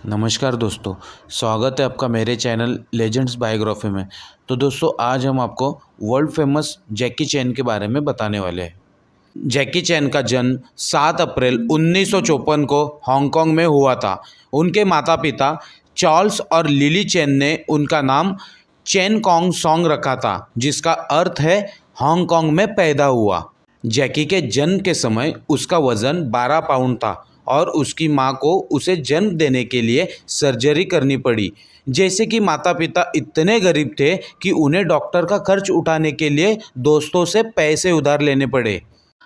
नमस्कार दोस्तों, स्वागत है आपका मेरे चैनल लेजेंड्स बायोग्राफी में। तो दोस्तों, आज हम आपको वर्ल्ड फेमस जैकी चैन के बारे में बताने वाले हैं। जैकी चैन का जन्म 7 अप्रैल 1954 को हांगकांग में हुआ था। उनके माता पिता चार्ल्स और लिली चैन ने उनका नाम चैन कॉन्ग सॉन्ग रखा था, जिसका अर्थ है हांगकांग में पैदा हुआ। जैकी के जन्म के समय उसका वजन 12 पाउंड था और उसकी मां को उसे जन्म देने के लिए सर्जरी करनी पड़ी। जैसे कि माता पिता इतने गरीब थे कि उन्हें डॉक्टर का खर्च उठाने के लिए दोस्तों से पैसे उधार लेने पड़े।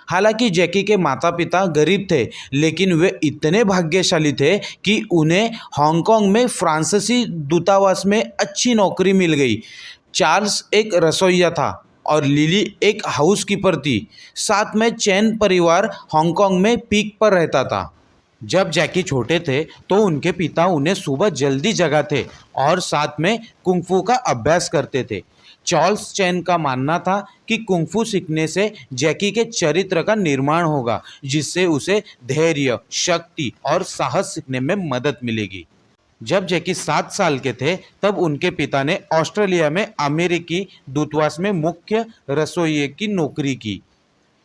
हालांकि जैकी के माता पिता गरीब थे, लेकिन वे इतने भाग्यशाली थे कि उन्हें हांगकांग में फ्रांसीसी दूतावास में अच्छी नौकरी मिल गई। चार्ल्स एक रसोइया था और लिली एक हाउसकीपर थी। साथ में चैन परिवार हांगकांग में पीक पर रहता था। जब जैकी छोटे थे तो उनके पिता उन्हें सुबह जल्दी जगाते और साथ में कुंफू का अभ्यास करते थे। चार्ल्स चैन का मानना था कि कुंफू सीखने से जैकी के चरित्र का निर्माण होगा, जिससे उसे धैर्य, शक्ति और साहस सीखने में मदद मिलेगी। जब जैकी 7 साल के थे तब उनके पिता ने ऑस्ट्रेलिया में अमेरिकी दूतावास में मुख्य रसोइये की नौकरी की।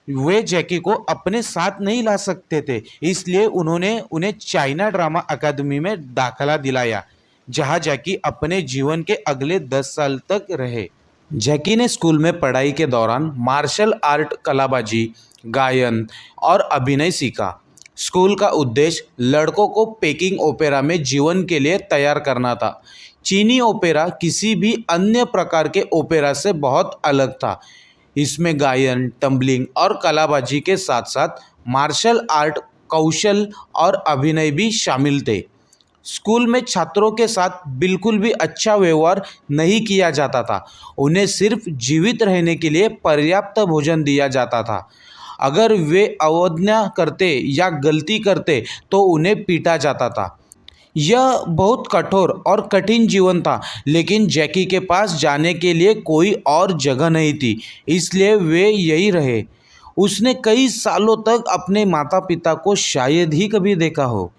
वे जैकी को अपने साथ नहीं ला सकते थे, इसलिए उन्होंने उन्हें चाइना ड्रामा अकादमी में दाखिला दिलाया, जहां जैकी अपने जीवन के अगले 10 साल तक रहे। जैकी ने स्कूल में पढ़ाई के दौरान मार्शल आर्ट, कलाबाजी, गायन और अभिनय सीखा। स्कूल का उद्देश्य लड़कों को पेकिंग ओपेरा में जीवन के लिए तैयार करना था। चीनी ओपेरा किसी भी अन्य प्रकार के ओपेरा से बहुत अलग था। इसमें गायन, टम्बलिंग और कलाबाजी के साथ साथ मार्शल आर्ट, कौशल और अभिनय भी शामिल थे। स्कूल में छात्रों के साथ बिल्कुल भी अच्छा व्यवहार नहीं किया जाता था। उन्हें सिर्फ जीवित रहने के लिए पर्याप्त भोजन दिया जाता था। अगर वे अवज्ञा करते या गलती करते तो उन्हें पीटा जाता था। यह बहुत कठोर और कठिन जीवन था, लेकिन जैकी के पास जाने के लिए कोई और जगह नहीं थी, इसलिए वे यही रहे। उसने कई सालों तक अपने माता पिता को शायद ही कभी देखा हो।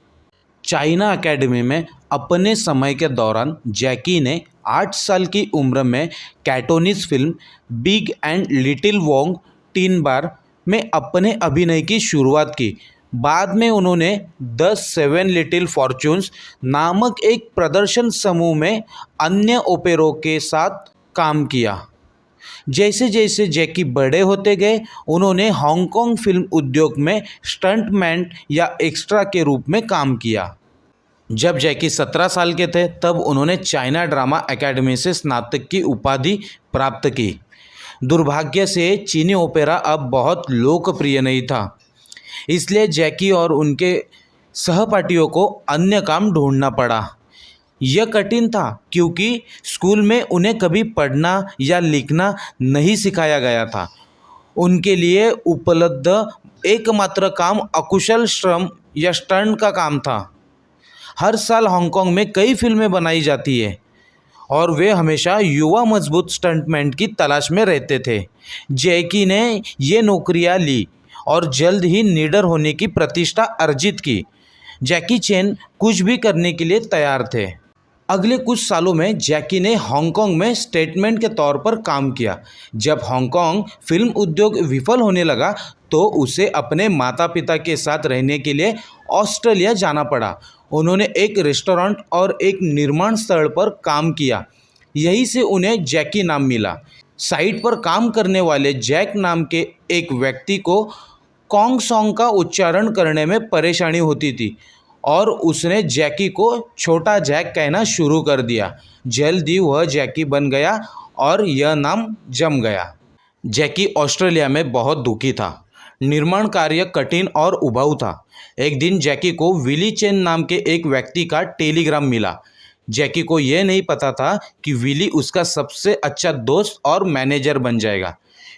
चाइना अकेडमी में अपने समय के दौरान जैकी ने 8 साल की उम्र में Cantonese film Big and Little Wong Tin Bar में अपने अभिनय की शुरुआत की। बाद में उन्होंने द 7 लिटिल फॉर्च्यून्स नामक एक प्रदर्शन समूह में अन्य ओपेरों के साथ काम किया। जैसे जैसे जैकी बड़े होते गए, उन्होंने हांगकांग फिल्म उद्योग में स्टंटमैन या एक्स्ट्रा के रूप में काम किया। जब जैकी 17 साल के थे तब उन्होंने चाइना ड्रामा अकेडमी से स्नातक की उपाधि प्राप्त की। दुर्भाग्य से चीनी ओपेरा अब बहुत लोकप्रिय नहीं था, इसलिए जैकी और उनके सहपाठियों को अन्य काम ढूंढना पड़ा। यह कठिन था क्योंकि स्कूल में उन्हें कभी पढ़ना या लिखना नहीं सिखाया गया था। उनके लिए उपलब्ध एकमात्र काम अकुशल श्रम या स्टंट का काम था। हर साल हांगकांग में कई फिल्में बनाई जाती है और वे हमेशा युवा मजबूत स्टंटमैन की तलाश में रहते थे। जैकी ने ये नौकरियां ली और जल्द ही निडर होने की प्रतिष्ठा अर्जित की। जैकी चैन कुछ भी करने के लिए तैयार थे। अगले कुछ सालों में जैकी ने हांगकांग में स्टेटमेंट के तौर पर काम किया। जब हांगकांग फिल्म उद्योग विफल होने लगा तो उसे अपने माता पिता के साथ रहने के लिए ऑस्ट्रेलिया जाना पड़ा। उन्होंने एक रेस्टोरेंट और एक निर्माण स्थल पर काम किया। यहीं से उन्हें जैकी नाम मिला। साइट पर काम करने वाले जैक नाम के एक व्यक्ति को कॉन्ग सॉन्ग का उच्चारण करने में परेशानी होती थी और उसने जैकी को छोटा जैक कहना शुरू कर दिया। जल्द ही वह जैकी बन गया और यह नाम जम गया। जैकी ऑस्ट्रेलिया में बहुत दुखी था। निर्माण कार्य कठिन और उबाऊ था। एक दिन जैकी को विली चेन नाम के एक व्यक्ति का टेलीग्राम मिला। जैकी को यह नहीं पता था कि विली उसका सबसे अच्छा दोस्त और मैनेजर बन जाएगा।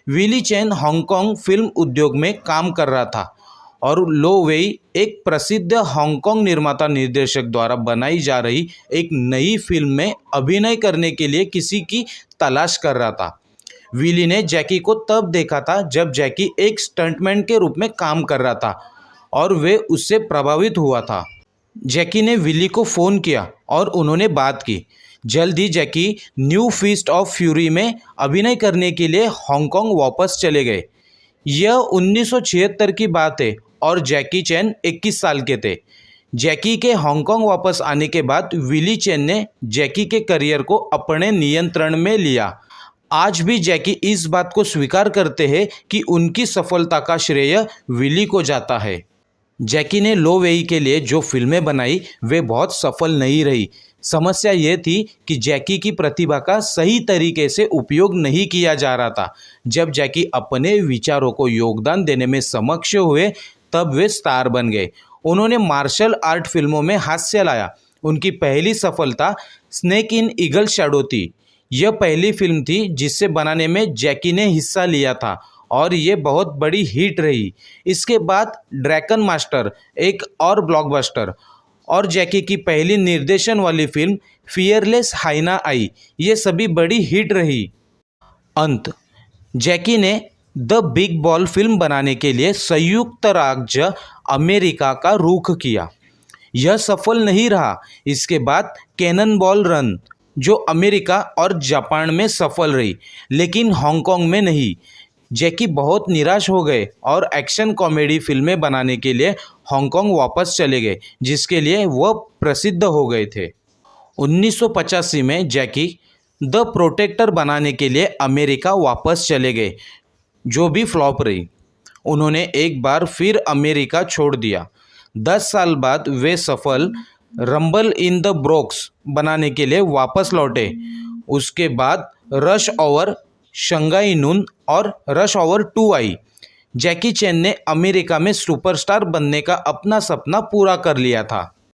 विली चेन हांगकांग फिल्म उद्योग में काम कर रहा था और लो वेई, एक प्रसिद्ध हांगकांग निर्माता निर्देशक द्वारा बनाई जा रही एक नई फिल्म में अभिनय करने के लिए किसी की तलाश कर रहा था। विली ने जैकी को तब देखा था जब जैकी एक स्टंटमैन के रूप में काम कर रहा था और वे उससे प्रभावित हुआ था। जैकी ने विली को फ़ोन किया और उन्होंने बात की। जल्द ही जैकी न्यू फीस्ट ऑफ फ्यूरी में अभिनय करने के लिए हांगकांग वापस चले गए। यह 1976 की बात है और जैकी चैन 21 साल के थे। जैकी के हांगकांग वापस आने के बाद विली चैन ने जैकी के करियर को अपने नियंत्रण में लिया। आज भी जैकी इस बात को स्वीकार करते हैं कि उनकी सफलता का श्रेय विली को जाता है। जैकी ने लो वेई के लिए जो फिल्में बनाई वे बहुत सफल नहीं रही। समस्या ये थी कि जैकी की प्रतिभा का सही तरीके से उपयोग नहीं किया जा रहा था। जब जैकी अपने विचारों को योगदान देने में सक्षम हुए तब वे स्टार बन गए। उन्होंने मार्शल आर्ट फिल्मों में हास्य लाया। उनकी पहली सफलता स्नेक इन ईगल शैडो थी। यह पहली फिल्म थी जिसे बनाने में जैकी ने हिस्सा लिया था और ये बहुत बड़ी हिट रही। इसके बाद ड्रैगन मास्टर एक और ब्लॉकबस्टर और जैकी की पहली निर्देशन वाली फिल्म फियरलेस हाइना आई। ये सभी बड़ी हिट रही। अंत जैकी ने द बिग बॉल फिल्म बनाने के लिए संयुक्त राज्य अमेरिका का रुख किया। यह सफल नहीं रहा। इसके बाद कैनन बॉल रन जो अमेरिका और जापान में सफल रही, लेकिन हांगकांग में नहीं। जैकी बहुत निराश हो गए और एक्शन कॉमेडी फिल्में बनाने के लिए हांगकांग वापस चले गए, जिसके लिए वह प्रसिद्ध हो गए थे। 1985 में जैकी द प्रोटेक्टर बनाने के लिए अमेरिका वापस चले गए, जो भी फ्लॉप रही। उन्होंने एक बार फिर अमेरिका छोड़ दिया। 10 साल बाद वे सफल रंबल इन द ब्रोक्स बनाने के लिए वापस लौटे। उसके बाद रश ऑवर शंघाई नून और रश ऑवर 2 आई। जैकी चैन ने अमेरिका में सुपरस्टार बनने का अपना सपना पूरा कर लिया था।